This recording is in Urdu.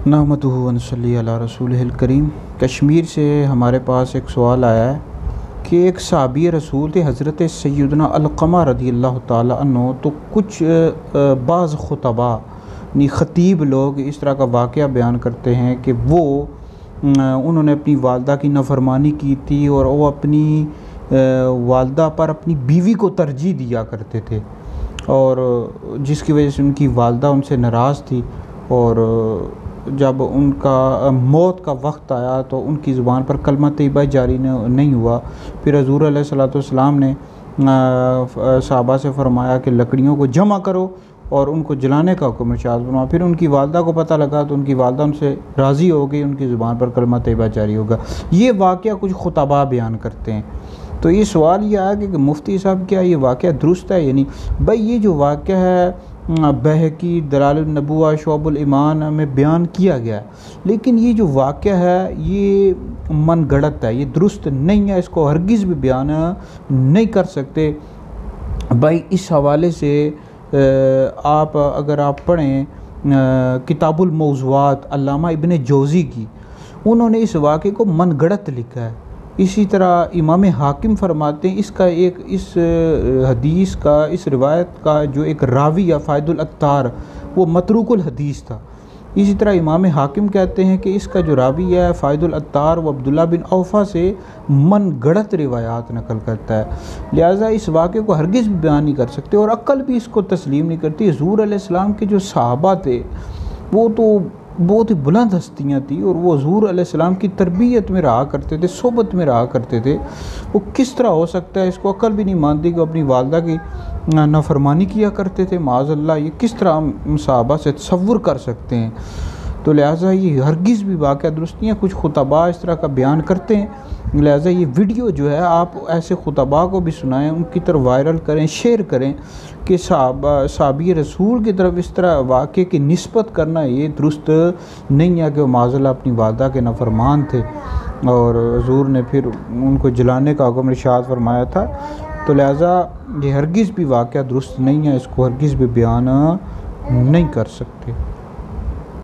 نحمدہ و نصلی علی رسولہ الکریم۔ کشمیر سے ہمارے پاس ایک سوال آیا ہے کہ ایک صحابی رسول تھے حضرت سیدنا علقمہ رضی اللہ تعالیٰ عنہ، تو کچھ بعض خطباء یعنی خطیب لوگ اس طرح کا واقعہ بیان کرتے ہیں کہ انہوں نے اپنی والدہ کی نافرمانی کی تھی اور وہ اپنی والدہ پر اپنی بیوی کو ترجیح دیا کرتے تھے، اور جس کی وجہ سے ان کی والدہ ان سے ناراض تھی، اور جب ان کا موت کا وقت آیا تو ان کی زبان پر کلمہ طیبہ جاری نہیں ہوا۔ پھر حضور علیہ الصلوۃ والسلام نے صحابہ سے فرمایا کہ لکڑیوں کو جمع کرو اور ان کو جلانے کا حکم ارشاد فرمایا۔ پھر ان کی والدہ کو پتہ لگا تو ان کی والدہ ان سے راضی ہو گئی، ان کی زبان پر کلمہ طیبہ جاری ہوگا۔ یہ واقعہ کچھ خطباء بیان کرتے ہیں۔ تو یہ سوال یہ آیا کہ مفتی صاحب کیا یہ واقعہ درست ہے؟ یعنی بھائی یہ جو واقعہ ہے بہقی دلائل النبوہ شعب الایمان میں بیان کیا گیا ہے، لیکن یہ جو واقعہ ہے یہ من گڑت ہے، یہ درست نہیں ہے، اس کو ہرگز بھی بیان نہیں کر سکتے۔ بھائی اس حوالے سے اگر آپ پڑھیں کتاب الموضوعات علامہ ابن جوزی کی، انہوں نے اس واقعے کو من گڑت لکھا ہے۔ اسی طرح امام حاکم فرماتے ہیں اس حدیث کا، اس روایت کا جو ایک راوی ہے فائد العطار، وہ متروک الحدیث تھا۔ اسی طرح امام حاکم کہتے ہیں کہ اس کا جو راوی ہے فائد العطار وہ عبداللہ بن اوفا سے من گڑت روایات نقل کرتا ہے، لہٰذا اس واقعے کو ہرگز بھی بیان نہیں کر سکتے، اور عقل بھی اس کو تسلیم نہیں کرتی۔ حضور علیہ السلام کے جو صحابہ تھے وہ تو بہت ہی بلند ہستیاں تھیں، اور وہ حضور علیہ السلام کی تربیت میں رہا کرتے تھے، صحبت میں رہا کرتے تھے۔ وہ کس طرح ہو سکتا ہے؟ اس کو عقل بھی نہیں مانتی کہ اپنی والدہ کی نافرمانی کیا کرتے تھے، معاذ اللہ۔ یہ کس طرح ہم صحابہ سے تصور کر سکتے ہیں؟ تو لہٰذا یہ ہرگز بھی واقعہ درست نہیں ہے۔ کچھ خطباء اس طرح کا بیان کرتے ہیں، لہٰذا یہ ویڈیو جو ہے آپ ایسے خطباء کو بھی سنائیں، ان کی طرف وائرل کریں، شیئر کریں کہ صحابی رسول کی طرف اس طرح واقعے کی نسبت کرنا یہ درست نہیں ہے کہ وہ معاذ اللہ اپنی والدہ کے نافرمان تھے اور حضور نے پھر ان کو جلانے کا حکم ارشاد فرمایا تھا۔ تو لہٰذا یہ ہرگز بھی واقعہ درست نہیں ہے، اس کو ہرگز بھی بیان نہیں کر سکتے۔